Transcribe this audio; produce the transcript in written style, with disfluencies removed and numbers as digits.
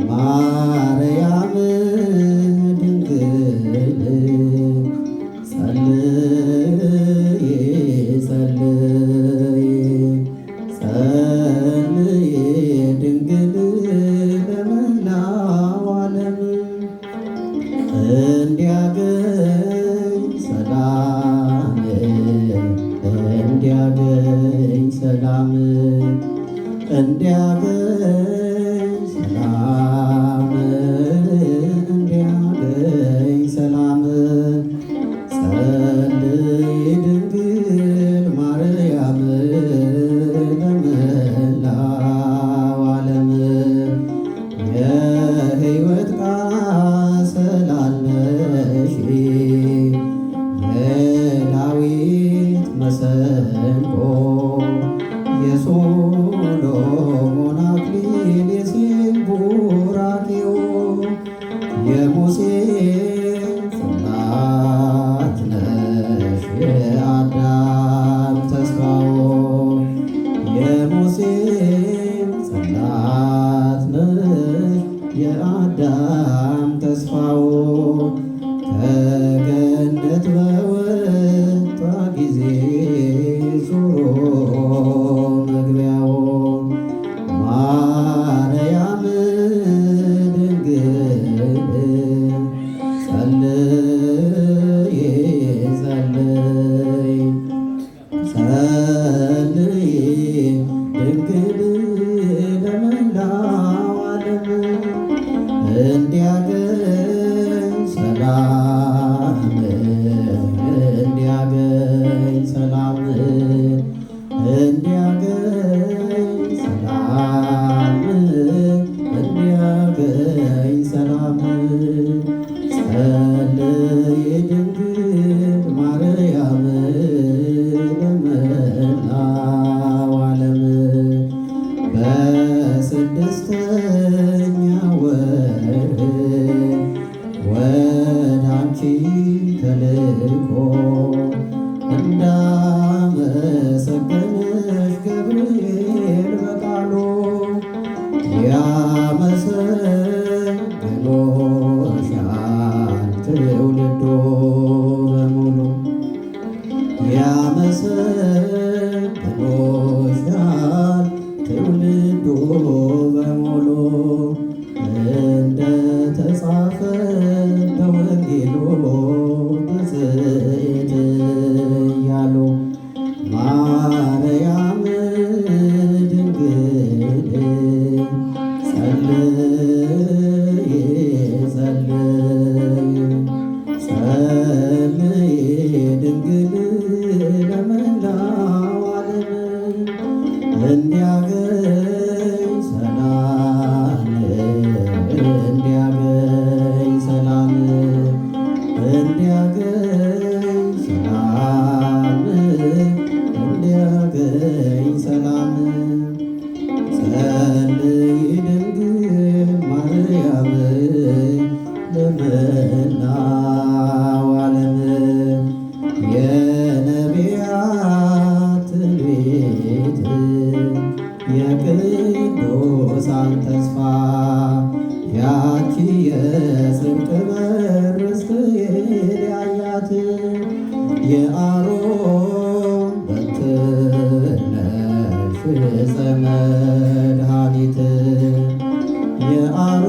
ማርያም ድንግል ጸልዪ ጸልዪ ጸልዪ ድንግል ለመላው ዓለም እንዲያገኝ ሰላም እንዲያገኝ ሰላም እንዲያገኝ ሰላም እንዲያገኝ ሰላም ጸልዪ ድንግል ማርያም ለመላው ዓለም የሕይወት ቃል ስላለሽ የዳዊት መሰንቆ የሶሎሞን አክሊል የሴም ቡራኬው የሙሴ ጽላት ነሽ የአዳም ተስፋው የሙሴ ጽላት ነሽ የአዳም ተስፋው ከገነት በወጣ ጊዜ ዞሮ መግቢያው ማርያም ድንግል ጸልዪ ጸልዪ ጸልዪ ድንግል ለመላው ዓለም እንዲያገኝ ሰላም እንዲያገኝ ሰላም እንዲያገኝ ሰላም እንዲያገኝ ሰላም ጸልዪ ድንግል ማርያም ለመላው ዓለም በስድስተኛው ወር ወደ አንቺ ተልኮ እንዳመሰገነሽ ገብርኤል በቃሉ ያመሰግኖሻል ትውልዱ በሙሉ ያመሰግኖሻል ትውልዱ በሙሉ እንደተጻፈ በወንጌሉ ብፅዕት እያሉ ማርያም ድንግል ጸልዪ ጸልዪ ጸልዪ ድንግል ለመላው ዓለም እንዲያገኝ ሰላም እንዲያገኝ ሰላም እንዲያገኝ ሰላም እንዲያገኝ ሰላም ጸልዪ ድንግል ማርያም ለመላው ዓለም የነቢያት ትንቢት የቅዱሳን ተስፋ ያቺ የጽድቅ በር እስክሄድ ያያት የአሮን በትር ነሽ ዕፀ መድኃኒት የአሮን